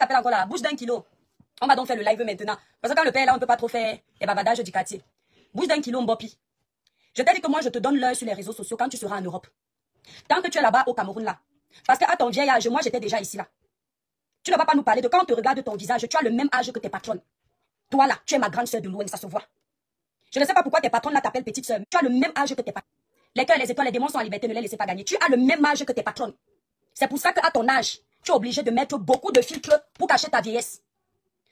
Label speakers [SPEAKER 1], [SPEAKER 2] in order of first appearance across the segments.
[SPEAKER 1] appelle encore la bouche d'1 kilo. On va donc faire le live maintenant. Parce que quand le père est là, on ne peut pas trop faire les bavadages du quartier. Bouche d'1 kilo, Mbopi. Je t'ai dit que moi, je te donne l'heure sur les réseaux sociaux quand tu seras en Europe. Tant que tu es là-bas au Cameroun, là. Parce qu'à ton vieil âge, moi, j'étais déjà ici, là. Tu ne vas pas nous parler de quand on te regarde ton visage, tu as le même âge que tes patronnes. Toi, là, tu es ma grande soeur de loin, ça se voit. Je ne sais pas pourquoi tes patronnes, là, t'appellent petite soeur. Tu as le même âge que tes patronnes. Les cœurs, les étoiles, les démons sont en liberté, ne les laissez pas gagner. Tu as le même âge que tes patronnes. C'est pour ça qu'à ton âge, tu es obligé de mettre beaucoup de filtres pour cacher ta vieillesse.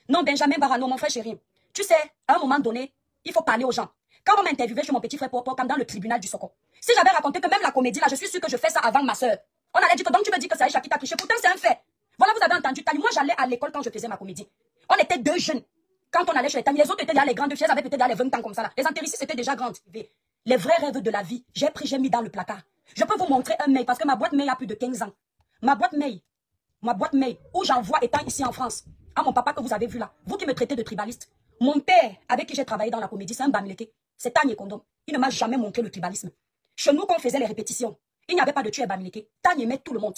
[SPEAKER 1] Non, Benjamin Barano, mon frère chéri. Tu sais, à un moment donné, il faut parler aux gens. Quand on m'interviewait chez mon petit frère Popo, comme dans le tribunal du Soko, si j'avais raconté que même la comédie, là, je suis sûre que je fais ça avant ma soeur. On allait dire que donc tu me dis que c'est Aïcha qui t'a triché. Pourtant, c'est un fait. Voilà, vous avez entendu. Moi, j'allais à l'école quand je faisais ma comédie. On était 2 jeunes. Quand on allait chez les Tani, les autres étaient là, les grandes filles, elles avaient peut-être là les 20 ans comme ça. Là. Les antéricistes étaient déjà grandes. Les vrais rêves de la vie, j'ai mis dans le placard. Je peux vous montrer un mail parce que ma boîte mail a plus de 15 ans. Ma boîte mail, où j'envoie étant ici en France, à mon papa que vous avez vu là, vous qui me traitez de tribaliste. Mon père, avec qui j'ai travaillé dans la comédie, c'est un Bamileke. C'est Tani Kondom. Il ne m'a jamais montré le tribalisme. Chez nous, quand on faisait les répétitions, il n'y avait pas de tueur Bamileke. Tani aimait tout le monde.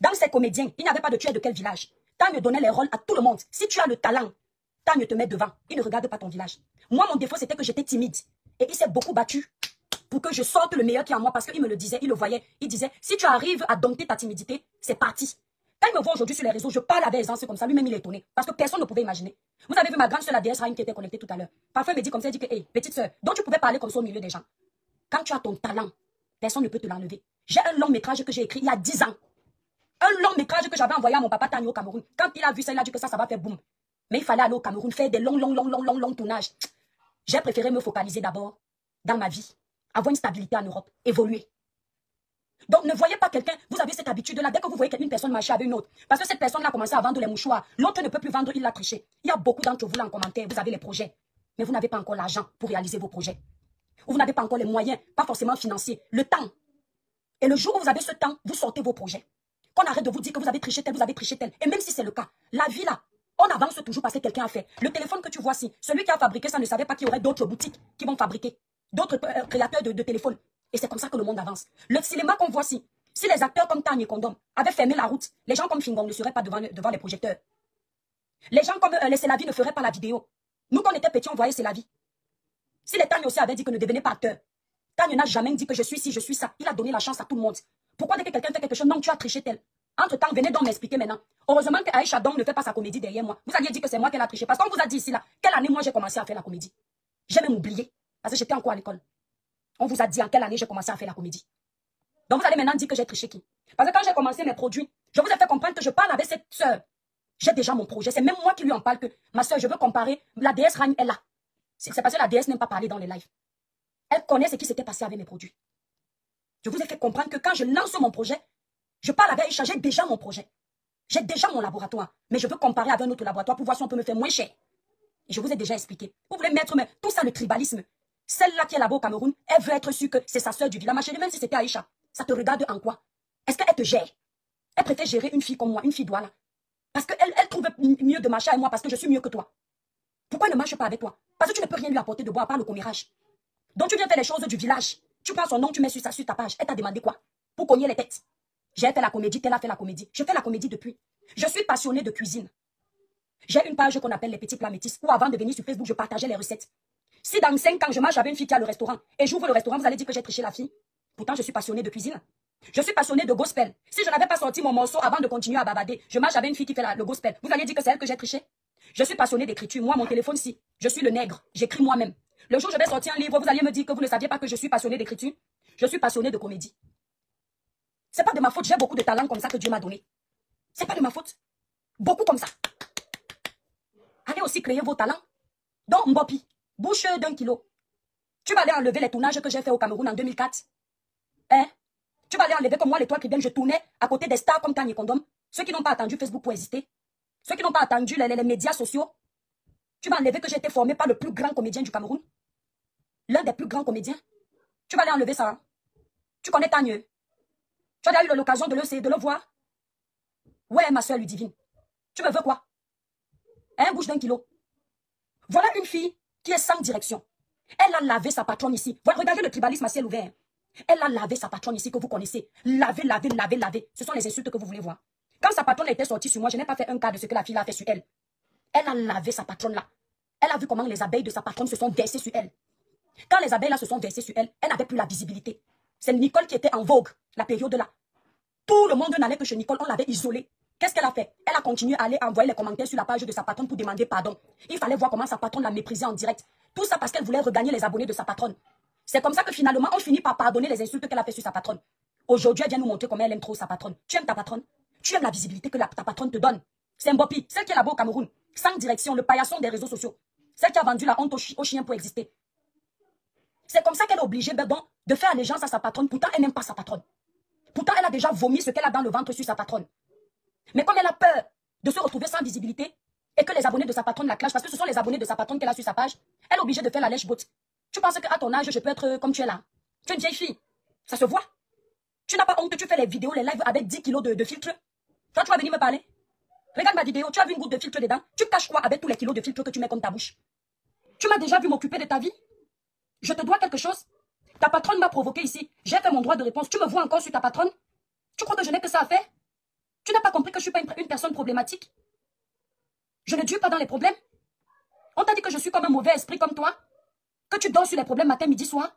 [SPEAKER 1] Dans ces comédiens, il n'y avait pas de tueur de quel village. Tani donnait les rôles à tout le monde. Si tu as le talent, Tani te met devant. Il ne regarde pas ton village. Moi, mon défaut, c'était que j'étais timide. Et il s'est beaucoup battu pour que je sorte le meilleur qui est en moi parce qu'il me le disait, il le voyait. Il disait, si tu arrives à dompter ta timidité, c'est parti. Quand il me voit aujourd'hui sur les réseaux, je parle avec aisance comme ça. Lui-même, il est étonné. Parce que personne ne pouvait imaginer. Vous avez vu ma grande soeur, la déesse Raïm, qui était connectée tout à l'heure. Parfois, elle me dit comme ça, elle dit que, hey, petite soeur, donc tu pouvais parler comme ça au milieu des gens. Quand tu as ton talent, personne ne peut te l'enlever. J'ai un long métrage que j'ai écrit il y a 10 ans. Un long métrage que j'avais envoyé à mon papa Tani au Cameroun. Quand il a vu ça, il a dit que ça va faire boum. Mais il fallait aller au Cameroun, faire des longs tournages. J'ai préféré me focaliser d'abord dans ma vie, avoir une stabilité en Europe, évoluer. Donc, ne voyez pas quelqu'un, vous avez cette habitude-là, dès que vous voyez qu'une personne marcher avec une autre, parce que cette personne-là a commencé à vendre les mouchoirs, l'autre ne peut plus vendre, il l'a triché. Il y a beaucoup d'entre vous là en commentaire, vous avez les projets, mais vous n'avez pas encore l'argent pour réaliser vos projets. Ou vous n'avez pas encore les moyens, pas forcément financiers, le temps. Et le jour où vous avez ce temps, vous sortez vos projets. Qu'on arrête de vous dire que vous avez triché tel, vous avez triché tel. Et même si c'est le cas, la vie là, on avance toujours parce que quelqu'un a fait. Le téléphone que tu vois ici, celui qui a fabriqué ça ne savait pas qu'il y aurait d'autres boutiques qui vont fabriquer, d'autres créateurs de téléphones. Et c'est comme ça que le monde avance. Le cinéma qu'on voit ici, si les acteurs comme Tani Kondom avaient fermé la route, les gens comme Fingong ne seraient pas devant les projecteurs. Les gens comme les Selavi ne feraient pas la vidéo. Nous, quand on était petits, on voyait Selavi. Si les Tani aussi avaient dit que ne devenez pas acteur, Tani n'a jamais dit que je suis ci, je suis ça. Il a donné la chance à tout le monde. Pourquoi dès que quelqu'un fait quelque chose, non, tu as triché tel. Entre-temps, venez donc m'expliquer maintenant. Heureusement que Aïcha Dong ne fait pas sa comédie derrière moi. Vous alliez dire que c'est moi qui l'a triché. Parce qu'on vous a dit ici, là, quelle année moi j'ai commencé à faire la comédie. J'ai même oublié. Parce que j'étais encore à l'école. On vous a dit en quelle année j'ai commencé à faire la comédie. Donc vous allez maintenant dire que j'ai triché qui. Parce que quand j'ai commencé mes produits, je vous ai fait comprendre que je parle avec cette soeur. J'ai déjà mon projet. C'est même moi qui lui en parle que ma soeur, je veux comparer. La déesse Rani est là. C'est parce que la déesse n'aime pas parler dans les lives. Elle connaît ce qui s'était passé avec mes produits. Je vous ai fait comprendre que quand je lance mon projet, je parle avec Aïcha, j'ai déjà mon projet. J'ai déjà mon laboratoire. Mais je veux comparer avec un autre laboratoire pour voir si on peut me faire moins cher. Et je vous ai déjà expliqué. Vous voulez mettre tout ça, le tribalisme. Celle-là qui est là-bas au Cameroun, elle veut être sûre que c'est sa soeur du village. Ma chérie, même si c'était Aïcha, ça te regarde en quoi? Est-ce qu'elle te gère? Elle préfère gérer une fille comme moi, une fille Douala. Parce qu'elle trouve mieux de marcher avec moi parce que je suis mieux que toi. Pourquoi elle ne marche pas avec toi? Parce que tu ne peux rien lui apporter de bois à part le commérage. Donc tu viens faire les choses du village. Tu prends son nom, tu mets sur ta page. Elle t'a demandé quoi? Pour cogner les têtes. J'ai fait la comédie, tel a fait la comédie. Je fais la comédie depuis. Je suis passionnée de cuisine. J'ai une page qu'on appelle les petits plats métis où avant de venir sur Facebook, je partageais les recettes. Si dans 5 ans, je marche avec une fille qui a le restaurant et j'ouvre le restaurant, vous allez dire que j'ai triché la fille. Pourtant, je suis passionnée de cuisine. Je suis passionnée de gospel. Si je n'avais pas sorti mon morceau avant de continuer à babader, je marche avec une fille qui fait le gospel. Vous allez dire que c'est elle que j'ai triché. Je suis passionnée d'écriture. Moi, mon téléphone, si. Je suis le nègre. J'écris moi-même. Le jour où je vais sortir un livre, vous allez me dire que vous ne saviez pas que je suis passionnée d'écriture. Je suis passionnée de comédie. C'est pas de ma faute. J'ai beaucoup de talents comme ça que Dieu m'a donné. C'est pas de ma faute. Beaucoup comme ça. Allez aussi créer vos talents. Donc, Mbopi, bouche d'1 kilo. Tu vas aller enlever les tournages que j'ai fait au Cameroun en 2004. Hein? Tu vas aller enlever comme moi l'étoile qui vient, je tournais à côté des stars comme Tani Kondom. Ceux qui n'ont pas attendu Facebook pour exister. Ceux qui n'ont pas attendu les médias sociaux. Tu vas enlever que j'ai été formé par le plus grand comédien du Cameroun. L'un des plus grands comédiens. Tu vas aller enlever ça. Hein? Tu connais Tanieu. Tu as déjà eu l'occasion de le voir. Ouais, ma soeur Ludivine. Tu me veux quoi? Hein, bouche d'1 kilo. Voilà une fille qui est sans direction. Elle a lavé sa patronne ici. Regardez le tribalisme à ciel ouvert. Elle a lavé sa patronne ici que vous connaissez. Laver. Ce sont les insultes que vous voulez voir. Quand sa patronne était sortie sur moi, je n'ai pas fait un quart de ce que la fille a fait sur elle. Elle a lavé sa patronne là. Elle a vu comment les abeilles de sa patronne se sont versées sur elle. Quand les abeilles là se sont versées sur elle, elle n'avait plus la visibilité. C'est Nicole qui était en vogue, la période là. Tout le monde n'allait que chez Nicole, on l'avait isolée. Qu'est-ce qu'elle a fait? Elle a continué à aller envoyer les commentaires sur la page de sa patronne pour demander pardon. Il fallait voir comment sa patronne l'a méprisée en direct. Tout ça parce qu'elle voulait regagner les abonnés de sa patronne. C'est comme ça que finalement, on finit par pardonner les insultes qu'elle a fait sur sa patronne. Aujourd'hui, elle vient nous montrer comment elle aime trop sa patronne. Tu aimes ta patronne? Tu aimes la visibilité que ta patronne te donne. C'est Mbopi, celle qui est là-bas au Cameroun, sans direction, le paillasson des réseaux sociaux. Celle qui a vendu la honte au chien pour exister. C'est comme ça qu'elle est obligée, de faire allégeance à sa patronne. Pourtant, elle n'aime pas sa patronne. Pourtant, elle a déjà vomi ce qu'elle a dans le ventre sur sa patronne. Mais comme elle a peur de se retrouver sans visibilité et que les abonnés de sa patronne la clashent, parce que ce sont les abonnés de sa patronne qu'elle a sur sa page, elle est obligée de faire la lèche-botte. Tu penses qu'à ton âge, je peux être comme tu es là? Tu es une vieille fille. Ça se voit. Tu n'as pas honte, tu fais les vidéos, les lives avec 10 kilos de filtre. Toi, tu vas venir me parler. Regarde ma vidéo, tu as vu une goutte de filtre dedans. Tu caches quoi avec tous les kilos de filtre que tu mets comme ta bouche? Tu m'as déjà vu m'occuper de ta vie? Je te dois quelque chose? Ta patronne m'a provoqué ici. J'ai fait mon droit de réponse. Tu me vois encore sur ta patronne? Tu crois que je n'ai que ça à faire? Tu n'as pas compris que je ne suis pas une personne problématique? Je ne dure pas dans les problèmes? On t'a dit que je suis comme un mauvais esprit comme toi? Que tu dors sur les problèmes matin, midi, soir?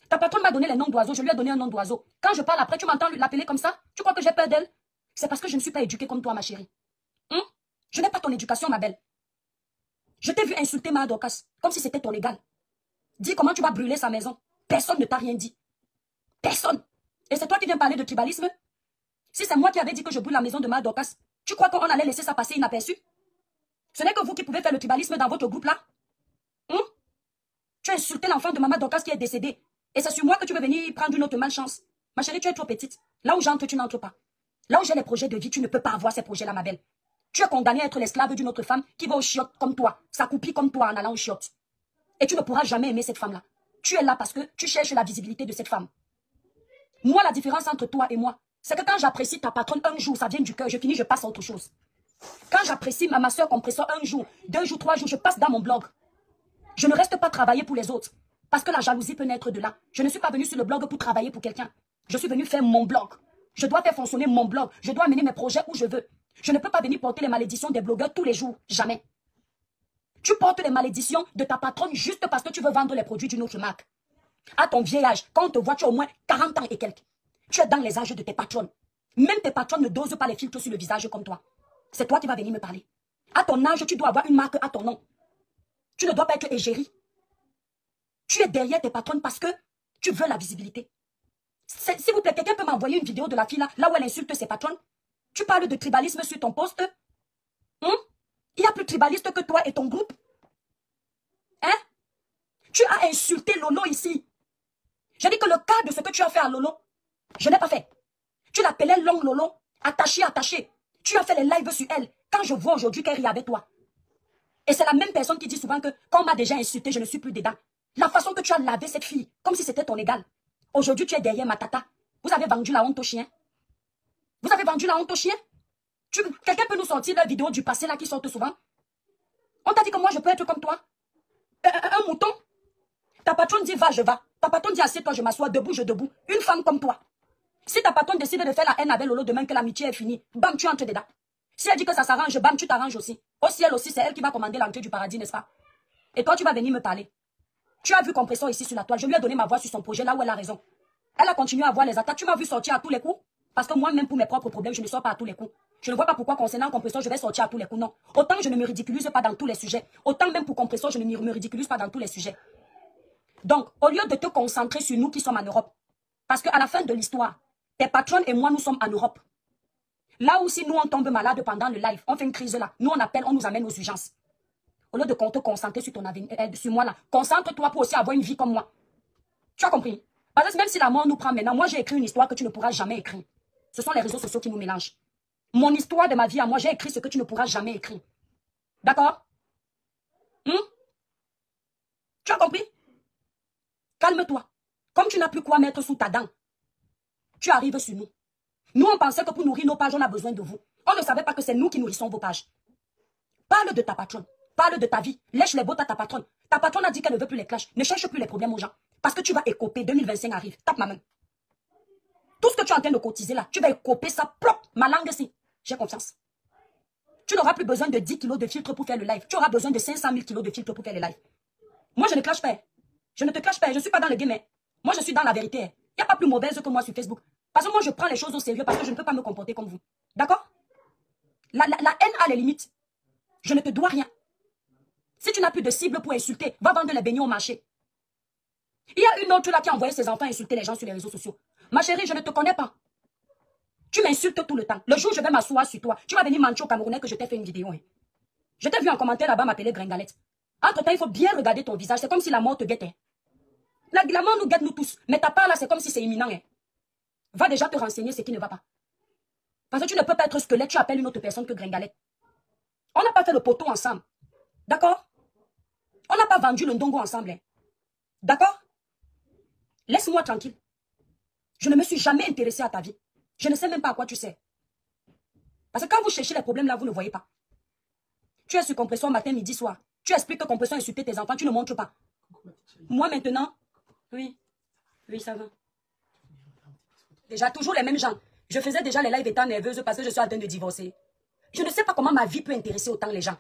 [SPEAKER 1] Ta patronne m'a donné les noms d'oiseaux, je lui ai donné un nom d'oiseau. Quand je parle après, tu m'entends l'appeler comme ça? Tu crois que j'ai peur d'elle? C'est parce que je ne suis pas éduquée comme toi, ma chérie. Je n'ai pas ton éducation, ma belle. Je t'ai vu insulter ma Dorcas, comme si c'était ton égal. Dis comment tu vas brûler sa maison. Personne ne t'a rien dit. Personne. Et c'est toi qui viens parler de tribalisme? Si c'est moi qui avais dit que je brûle la maison de ma Dorcas, tu crois qu'on allait laisser ça passer inaperçu? Ce n'est que vous qui pouvez faire le tribalisme dans votre groupe là? Tu as insulté l'enfant de maman Dorcas qui est décédée. Et c'est sur moi que tu veux venir prendre une autre malchance. Ma chérie, tu es trop petite. Là où j'entre, tu n'entres pas. Là où j'ai les projets de vie, tu ne peux pas avoir ces projets-là, ma belle. Tu es condamnée à être l'esclave d'une autre femme qui va au chiottes comme toi, s'accouplit comme toi en allant au chiottes. Et tu ne pourras jamais aimer cette femme-là. Tu es là parce que tu cherches la visibilité de cette femme. Moi, la différence entre toi et moi, c'est que quand j'apprécie ta patronne un jour, ça vient du cœur, je finis, je passe à autre chose. Quand j'apprécie ma soeur compresseur un jour, 2 jours, 3 jours, je passe dans mon blog. Je ne reste pas travailler pour les autres. Parce que la jalousie peut naître de là. Je ne suis pas venue sur le blog pour travailler pour quelqu'un. Je suis venue faire mon blog. Je dois faire fonctionner mon blog. Je dois mener mes projets où je veux. Je ne peux pas venir porter les malédictions des blogueurs tous les jours. Jamais. Tu portes les malédictions de ta patronne juste parce que tu veux vendre les produits d'une autre marque. À ton vieil âge, quand on te voit, tu as au moins 40 ans et quelques. Tu es dans les âges de tes patronnes. Même tes patronnes ne dosent pas les filtres sur le visage comme toi. C'est toi qui vas venir me parler. À ton âge, tu dois avoir une marque à ton nom. Tu ne dois pas être égérie. Tu es derrière tes patronnes parce que tu veux la visibilité. S'il vous plaît, quelqu'un peut m'envoyer une vidéo de la fille là où elle insulte ses patronnes? Tu parles de tribalisme sur ton poste? Il y a plus tribaliste que toi et ton groupe? Tu as insulté Lolo ici. J'ai dit que le cas de ce que tu as fait à Lolo, je n'ai pas fait. Tu l'appelais Long Lolo, attaché. Tu as fait les lives sur elle. Quand je vois aujourd'hui qu'elle rit avec toi. Et c'est la même personne qui dit souvent que quand on m'a déjà insulté, je ne suis plus dedans. La façon que tu as lavé cette fille, comme si c'était ton égal. Aujourd'hui, tu es derrière ma tata. Vous avez vendu la honte au chien. Vous avez vendu la honte au chien. Quelqu'un peut nous sortir la vidéo du passé là qui sortent souvent? On t'a dit que moi, je peux être comme toi? Un mouton? Ta patronne dit va, je vais. Ta patronne dit assieds-toi, je m'assois, debout, je debout. Une femme comme toi. Si ta patronne décide de faire la haine avec Lolo demain que l'amitié est finie, bam, tu entres dedans. Si elle dit que ça s'arrange, bam, tu t'arranges aussi. Au ciel aussi, c'est elle qui va commander l'entrée du paradis, n'est-ce pas? Et toi, tu vas venir me parler. Tu as vu Compressor ici sur la toile. Je lui ai donné ma voix sur son projet là où elle a raison. Elle a continué à voir les attaques. Tu m'as vu sortir à tous les coups? Parce que moi-même, pour mes propres problèmes, je ne sors pas à tous les coups. Je ne vois pas pourquoi concernant Compressor, je vais sortir à tous les coups. Non. Autant je ne me ridiculise pas dans tous les sujets. Autant même pour Compressor, je ne me ridiculise pas dans tous les sujets. Donc, au lieu de te concentrer sur nous qui sommes en Europe, parce qu'à la fin de l'histoire, tes patronnes et moi, nous sommes en Europe. Là où si nous, on tombe malade pendant le live, on fait une crise là, nous, on appelle, on nous amène aux urgences. Au lieu de te concentrer sur ton avenir, sur moi là, concentre-toi pour aussi avoir une vie comme moi. Tu as compris? Parce que même si la mort nous prend maintenant, moi, j'ai écrit une histoire que tu ne pourras jamais écrire. Ce sont les réseaux sociaux qui nous mélangent. Mon histoire de ma vie à moi, j'ai écrit ce que tu ne pourras jamais écrire. D'accord? Tu as compris? Calme-toi. Comme tu n'as plus quoi mettre sous ta dent, tu arrives sur nous. Nous, on pensait que pour nourrir nos pages, on a besoin de vous. On ne savait pas que c'est nous qui nourrissons vos pages. Parle de ta patronne. Parle de ta vie. Lèche les bottes à ta patronne. Ta patronne a dit qu'elle ne veut plus les clashs. Ne cherche plus les problèmes aux gens. Parce que tu vas écoper. 2025 arrive. Tape ma main. Tout ce que tu es en train de cotiser là, tu vas copier ça propre. Ma langue, si. J'ai confiance. Tu n'auras plus besoin de 10 kilos de filtre pour faire le live. Tu auras besoin de 500 000 kilos de filtre pour faire le live. Moi, je ne clash pas. Je ne te clash pas. Je ne suis pas dans le game. Moi, je suis dans la vérité. Il n'y a pas plus mauvaise que moi sur Facebook. Parce que moi, je prends les choses au sérieux parce que je ne peux pas me comporter comme vous. D'accord? La haine a les limites. Je ne te dois rien. Si tu n'as plus de cible pour insulter, va vendre les beignets au marché. Il y a une autre là qui a envoyé ses enfants insulter les gens sur les réseaux sociaux. Ma chérie, je ne te connais pas. Tu m'insultes tout le temps. Le jour où je vais m'asseoir sur toi, tu vas venir mentir au Camerounais que je t'ai fait une vidéo. Hein. Je t'ai vu en commentaire là-bas m'appeler Gringalette. Entre-temps, il faut bien regarder ton visage. C'est comme si la mort te guettait. La mort nous guette nous tous. Mais ta part là, c'est comme si c'est imminent. Hein. Va déjà te renseigner ce qui ne va pas. Parce que tu ne peux pas être squelette, tu appelles une autre personne que Gringalette. On n'a pas fait le poteau ensemble. D'accord? On n'a pas vendu le ndongo ensemble. Hein. D'accord? Laisse-moi tranquille. Je ne me suis jamais intéressée à ta vie. Je ne sais même pas à quoi tu sais. Parce que quand vous cherchez les problèmes là, vous ne voyez pas. Tu es sur compression matin, midi, soir. Tu expliques que compression insultait tes enfants, tu ne montres pas. Moi maintenant, oui, ça va. Déjà, toujours les mêmes gens. Je faisais déjà les lives étant nerveuse parce que je suis en train de divorcer. Je ne sais pas comment ma vie peut intéresser autant les gens.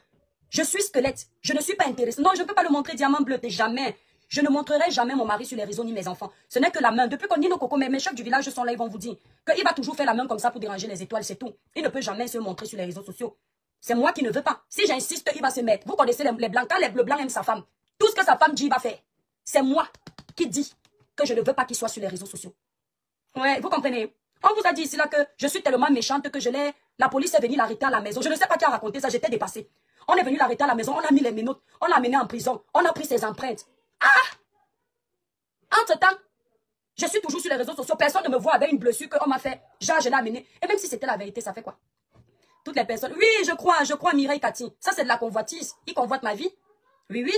[SPEAKER 1] Je suis squelette. Je ne suis pas intéressée. Non, je ne peux pas le montrer diamant bleu. Jamais. Je ne montrerai jamais mon mari sur les réseaux ni mes enfants. Ce n'est que la main. Depuis qu'on dit nos cocos, mes chefs du village sont là, ils vont vous dire qu'il va toujours faire la main comme ça pour déranger les étoiles, c'est tout. Il ne peut jamais se montrer sur les réseaux sociaux. C'est moi qui ne veux pas. Si j'insiste, il va se mettre. Vous connaissez les blancs. Quand le blanc aime sa femme, tout ce que sa femme dit, il va faire. C'est moi qui dis que je ne veux pas qu'il soit sur les réseaux sociaux. Ouais, vous comprenez? On vous a dit ici là que je suis tellement méchante que la police est venue l'arrêter à la maison. Je ne sais pas qui a raconté ça, j'étais dépassée. On est venu l'arrêter à la maison, on a mis les menottes, on l'a amené en prison, on a pris ses empreintes. Ah! Entre-temps, je suis toujours sur les réseaux sociaux, personne ne me voit avec une blessure qu'on m'a fait. Genre, je l'ai amené. Et même si c'était la vérité, ça fait quoi? Toutes les personnes. Oui, je crois Mireille Cathy. Ça, c'est de la convoitise. Ils convoitent ma vie. Oui, oui.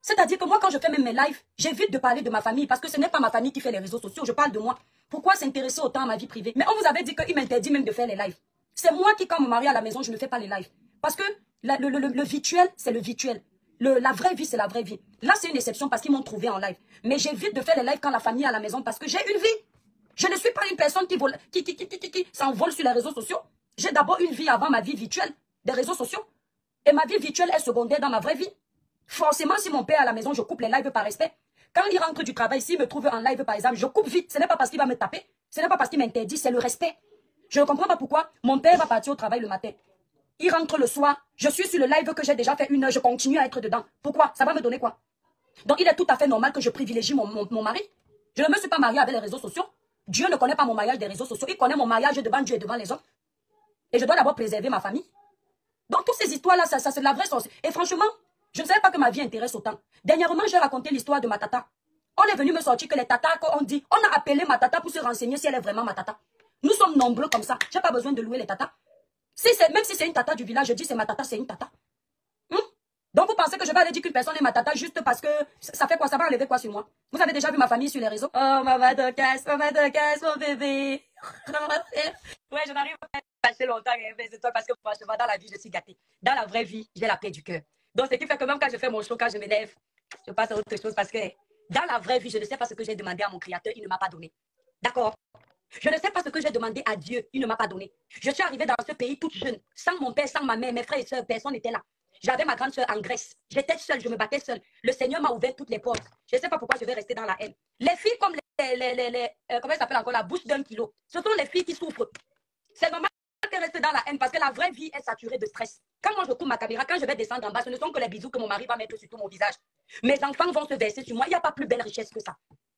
[SPEAKER 1] C'est-à-dire que moi, quand je fais même mes lives, j'évite de parler de ma famille parce que ce n'est pas ma famille qui fait les réseaux sociaux. Je parle de moi. Pourquoi s'intéresser autant à ma vie privée? Mais on vous avait dit qu'il m'interdit même de faire les lives. C'est moi qui, quand me marie à la maison, je ne fais pas les lives. Parce que le virtuel, c'est le virtuel. La vraie vie, c'est la vraie vie. Là, c'est une exception parce qu'ils m'ont trouvé en live. Mais j'évite de faire les lives quand la famille est à la maison parce que j'ai une vie. Je ne suis pas une personne qui s'envole sur les réseaux sociaux. J'ai d'abord une vie avant ma vie virtuelle des réseaux sociaux. Et ma vie virtuelle est secondaire dans ma vraie vie. Forcément, si mon père est à la maison, je coupe les lives par respect. Quand il rentre du travail, s'il me trouve en live, par exemple, je coupe vite. Ce n'est pas parce qu'il va me taper. Ce n'est pas parce qu'il m'interdit, c'est le respect. Je ne comprends pas pourquoi mon père va partir au travail le matin. Il rentre le soir. Je suis sur le live que j'ai déjà fait 1 heure. Je continue à être dedans. Pourquoi? Ça va me donner quoi? Donc, il est tout à fait normal que je privilégie mon mari. Je ne me suis pas mariée avec les réseaux sociaux. Dieu ne connaît pas mon mariage des réseaux sociaux. Il connaît mon mariage devant Dieu et devant les hommes. Et je dois d'abord préserver ma famille. Donc, toutes ces histoires-là, ça c'est de la vraie sauce. Et franchement, je ne savais pas que ma vie intéresse autant. Dernièrement, j'ai raconté l'histoire de ma tata. On est venu me sortir que les tatas, qu'on dit, on a appelé ma tata pour se renseigner si elle est vraiment ma tata. Nous sommes nombreux comme ça. Je n'ai pas besoin de louer les tatas. Même si c'est une tata du village, je dis c'est ma tata, c'est une tata. Donc vous pensez que je vais aller dire qu'une personne est ma tata juste parce que ça fait quoi? Ça va enlever quoi sur moi? Vous avez déjà vu ma famille sur les réseaux? Oh, maman de casse, mon bébé. Ouais, je n'arrive pas à passer longtemps avec toi parce que franchement, dans la vie, je suis gâtée. Dans la vraie vie, j'ai la paix du cœur. Donc, ce qui fait que même quand je fais mon show, quand je m'énerve, je passe à autre chose parce que dans la vraie vie, je ne sais pas ce que j'ai demandé à mon créateur, il ne m'a pas donné. D'accord? Je ne sais pas ce que j'ai demandé à Dieu, il ne m'a pas donné. Je suis arrivée dans ce pays toute jeune, sans mon père, sans ma mère, mes frères et sœurs, personne n'était là. J'avais ma grande sœur en Grèce. J'étais seule, je me battais seule. Le Seigneur m'a ouvert toutes les portes. Je ne sais pas pourquoi je vais rester dans la haine. Les filles comme comment ça s'appelle encore, la bouche d'1 kilo, ce sont les filles qui souffrent. C'est normal qu'elles restent dans la haine parce que la vraie vie est saturée de stress. Quand moi je coupe ma caméra, quand je vais descendre en bas, ce ne sont que les bisous que mon mari va mettre sur tout mon visage. Mes enfants vont se verser sur moi. Il n'y a pas plus belle richesse que ça.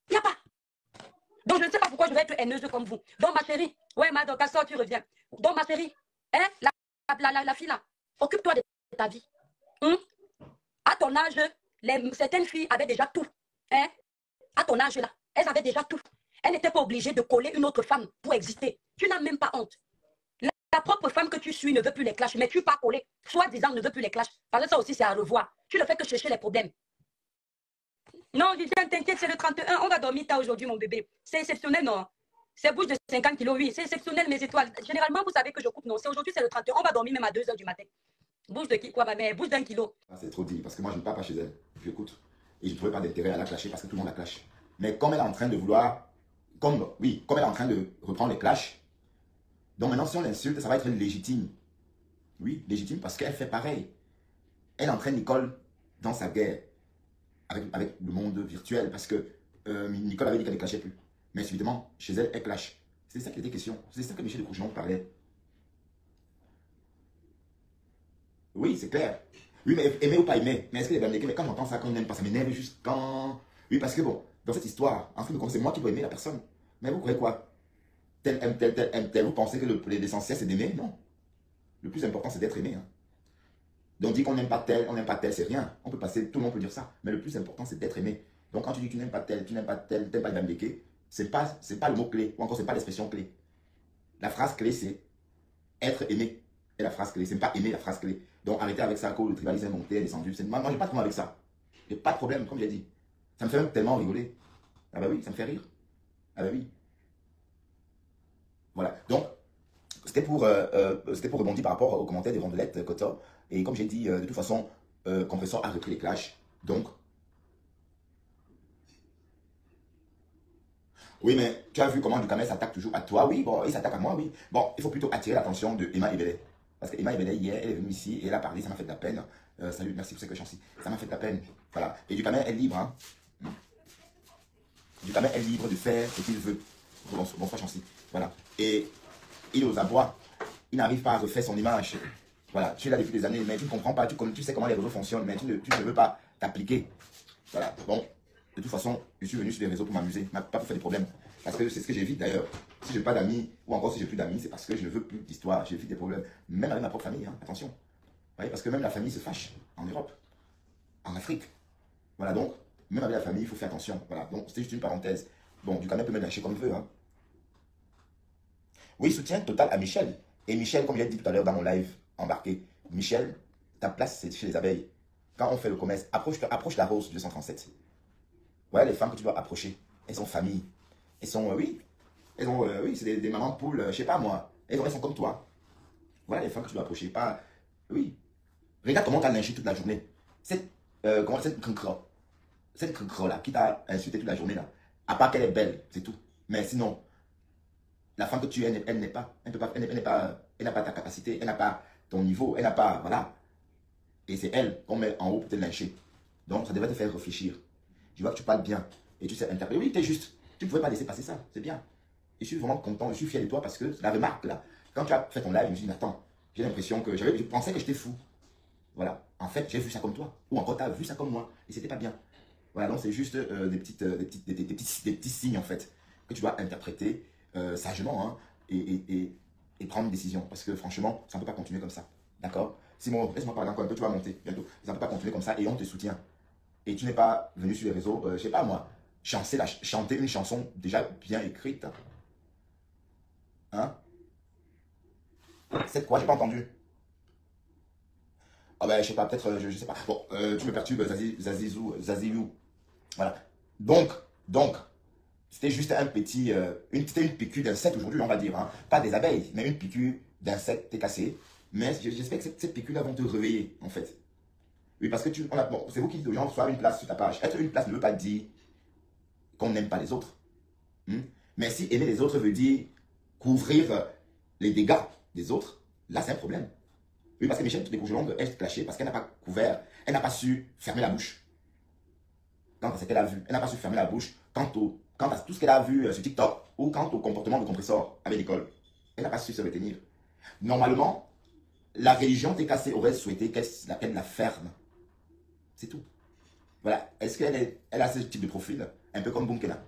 [SPEAKER 1] Il n'y a pas. Donc je ne sais pas pourquoi je vais être haineuse comme vous. Donc ma chérie, ouais, ma donc, tu reviens. Donc ma chérie, hein, la fille là, occupe-toi de ta vie. À ton âge, certaines filles avaient déjà tout. Hein? À ton âge là, elles avaient déjà tout. Elles n'étaient pas obligées de coller une autre femme pour exister. Tu n'as même pas honte. La propre femme que tu suis ne veut plus les clashs, mais tu pas coller. Soi-disant ne veut plus les clashs. Parce que ça aussi, c'est à revoir. Tu ne fais que chercher les problèmes. Non, Viviane, t'inquiète, c'est le 31. On va dormir tard aujourd'hui, mon bébé. C'est exceptionnel, non? C'est bouche de 50 kilos, oui. C'est exceptionnel, mes étoiles. Généralement, vous savez que je coupe, non. C'est aujourd'hui, c'est le 31. On va dormir même à 2 h du matin. Bouche de qui, quoi, ma mère? Bouche d'1 kilo.
[SPEAKER 2] C'est trop dit, parce que moi, je ne pars pas chez elle. J'écoute. Et je ne trouvais pas d'intérêt à la clasher parce que tout le monde la clash. Mais comme elle est en train de vouloir oui, comme elle est en train de reprendre les clashs, donc maintenant, si on l'insulte, ça va être légitime. Oui, légitime parce qu'elle fait pareil. Elle entraîne Nicole dans sa guerre avec le monde virtuel parce que Nicole avait dit qu'elle ne clashait plus. Mais subitement, chez elle, elle clash. C'est ça qui était question. C'est ça que Michel de Courgeon parlait. Oui, c'est clair. Oui, mais aimer ou pas aimer. Mais est-ce que les Bamdéké, mais quand j'entends ça, quand on n'aime pas, ça m'énerve juste quand. Oui, parce que bon, dans cette histoire, en fin de compte, c'est moi qui dois aimer la personne. Mais vous croyez quoi? Tel aime tel, tel aime tel. Vous pensez que l'essentiel c'est d'aimer? Non. Le plus important c'est d'être aimé. Hein. Donc, dire qu'on n'aime pas tel, c'est rien. On peut passer, tout le monde peut dire ça. Mais le plus important c'est d'être aimé. Donc, quand tu dis que tu n'aimes pas tel, tu n'aimes pas tel, tu n'aimes pas Bamdéké, c'est pas le mot clé. Ou encore, c'est pas l'expression clé. La phrase clé, c'est être aimé. Et la phrase clé, c'est pas aimer la phrase clé. Donc arrêtez avec ça, le tribalisme est monté, est descendu. Moi, j'ai pas de problème avec ça. J'ai pas de problème, comme j'ai dit. Ça me fait même tellement rigoler. Ah bah oui, ça me fait rire. Ah bah oui. Voilà. Donc, c'était pour rebondir par rapport aux commentaires des Rondelettes Kotor. Et comme j'ai dit, de toute façon, Compressor a repris les clashs. Donc, oui, mais tu as vu comment Dukamel s'attaque toujours à toi. Oui, bon, il s'attaque à moi, oui. Bon, il faut plutôt attirer l'attention de Emma Ebele. Parce que Emma Ebele, hier, elle est venue ici et elle a parlé, ça m'a fait de la peine. Salut, merci pour cette question. Ça m'a fait de la peine. Voilà. Et Dukamel est libre. Hein. Dukamel est libre de faire ce qu'il veut. Bonsoir, Chancy. Voilà. Et il est aux abois. Il n'arrive pas à refaire son image. Voilà. Tu es là depuis des années, mais tu ne comprends pas. Tu sais comment les réseaux fonctionnent, mais tu ne veux pas t'appliquer. Voilà. Bon. De toute façon, je suis venu sur les réseaux pour m'amuser, pas pour faire des problèmes. Parce que c'est ce que j'évite d'ailleurs. Si je n'ai pas d'amis, ou encore si je n'ai plus d'amis, c'est parce que je ne veux plus d'histoire. J'évite des problèmes. Même avec ma propre famille, hein, attention. Voyez, parce que même la famille se fâche en Europe, en Afrique. Voilà, donc, même avec la famille, il faut faire attention. Voilà, donc c'est juste une parenthèse. Bon, Dukamel peut me lâcher comme il veut. Hein. Oui, soutien total à Michel. Et Michel, comme je l'ai dit tout à l'heure dans mon live embarqué, Michel, ta place, c'est chez les abeilles. Quand on fait le commerce, approche la rose 237. Voilà les femmes que tu dois approcher. Elles sont famille. Elles sont, oui. Elles ont, oui, c'est des mamans poules, je sais pas moi. Elles sont comme toi. Voilà les femmes que tu dois approcher. Pas, oui. Regarde comment tu as lynché toute la journée. Cette là, qui t'a insulté toute la journée là. À part qu'elle est belle, c'est tout. Mais sinon, la femme que tu es, elle n'est pas. Elle n'a pas ta capacité. Elle n'a pas ton niveau. Elle n'a pas, voilà. Et c'est elle qu'on met en haut pour te lyncher. Donc ça devrait te faire réfléchir. Je vois que tu parles bien et tu sais interpréter. Oui, tu es juste. Tu ne pouvais pas laisser passer ça. C'est bien. Et je suis vraiment content. Je suis fier de toi parce que la remarque là, quand tu as fait ton live, je me suis dit, attends, j'ai l'impression que je pensais que j'étais fou. Voilà. En fait, j'ai vu ça comme toi. Ou encore, tu as vu ça comme moi. Et c'était pas bien. Voilà. Donc, c'est juste des petits signes en fait que tu dois interpréter sagement hein, et prendre une décision. Parce que franchement, ça ne peut pas continuer comme ça. D'accord? Simon, laisse-moi parler encore un peu. Tu vas monter bientôt. Ça ne peut pas continuer comme ça et on te soutient. Et tu n'es pas venu sur les réseaux, je sais pas moi, chanter une chanson déjà bien écrite. Hein? C'est quoi? J'ai pas entendu. Ah ben, je sais pas, peut-être, je sais pas. Bon, tu me perturbes, Zazilou. Voilà. Donc, c'était juste un petit, c'était une piqûre d'insecte aujourd'hui, on va dire. Hein. Pas des abeilles, mais une piqûre d'insecte, t'es cassé. Mais j'espère que cette piqûre-là vont te réveiller, en fait. Oui, parce que bon, c'est vous qui dites aux gens, soit une place sur ta page. Être une place ne veut pas dire qu'on n'aime pas les autres. Mais si aimer les autres veut dire couvrir les dégâts des autres, là c'est un problème. Oui, parce que Michel Descourgelongues est clashée parce qu'elle n'a pas couvert, elle n'a pas su fermer la bouche. Quant à ce qu'elle a vu, elle n'a pas su fermer la bouche quant à tout ce qu'elle a vu sur TikTok ou quant au comportement de Compressor avec l'école. Elle n'a pas su se retenir. Normalement, la religion TKC aurait souhaité qu'elle la ferme. C'est tout. Voilà. Est-ce qu'elle a ce type de profil, un peu comme Boumkena?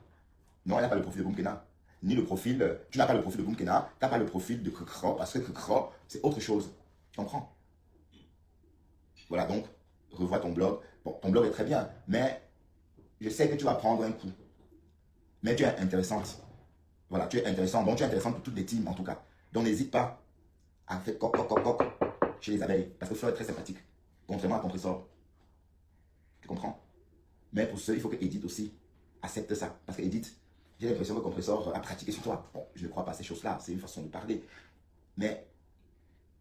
[SPEAKER 2] Non, elle n'a pas le profil de Boumkena. Ni le profil, tu n'as pas le profil de Boumkena, tu n'as pas le profil de Kekro, parce que Kekro, c'est autre chose. Tu comprends? Voilà, donc, revois ton blog. Bon, ton blog est très bien, mais je sais que tu vas prendre un coup. Mais tu es intéressante. Voilà, tu es intéressant. Donc, tu es intéressante pour toutes les teams, en tout cas. Donc, n'hésite pas à faire coq chez les abeilles, parce que ça est très sympathique, contrairement à Compressor. Tu comprends? Mais pour ce, il faut que Edith aussi accepte ça. Parce que Edith, j'ai l'impression que Compressor a pratiqué sur toi. Bon, je ne crois pas à ces choses-là, c'est une façon de parler. Mais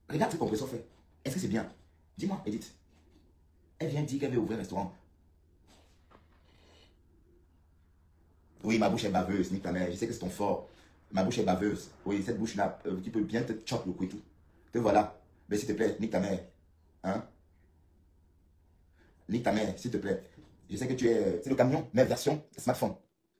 [SPEAKER 2] regarde ce que Compressor fait. Est-ce que c'est bien? Dis-moi, Edith. Elle vient dire qu'elle veut ouvrir un restaurant. Oui, ma bouche est baveuse, nique ta mère. Je sais que c'est ton fort. Ma bouche est baveuse. Oui, cette bouche-là, qui peut bien te choper le cou et tout. Te voilà. Mais s'il te plaît, nique ta mère. Hein? Nique ta mère, s'il te plaît. Je sais que tu es... C'est le camion, mais version smartphone.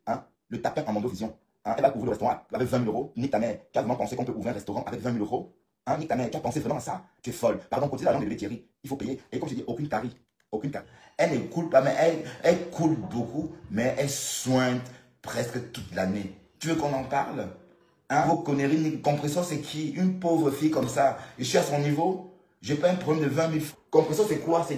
[SPEAKER 2] Hein? Le tapin en Mondovision. Hein? Elle va ouvrir le restaurant avec 20 000 euros. Nique ta mère. Tu as vraiment pensé qu'on peut ouvrir un restaurant avec 20 000 euros? Hein? Nique ta mère. Tu as pensé vraiment à ça? Tu es folle. Pardon, côté l'argent de bébé Thierry. Il faut payer. Et comme je dis, aucune carie. Aucune carie. Elle ne coule pas, mais elle coule beaucoup, mais elle soigne presque toute l'année. Tu veux qu'on en parle? Hein? Vos conneries, Compressor, c'est qui? Une pauvre fille comme ça. Je suis à son niveau. J'ai pas un problème de 20 000. Compressor, c'est quoi? C'est qui?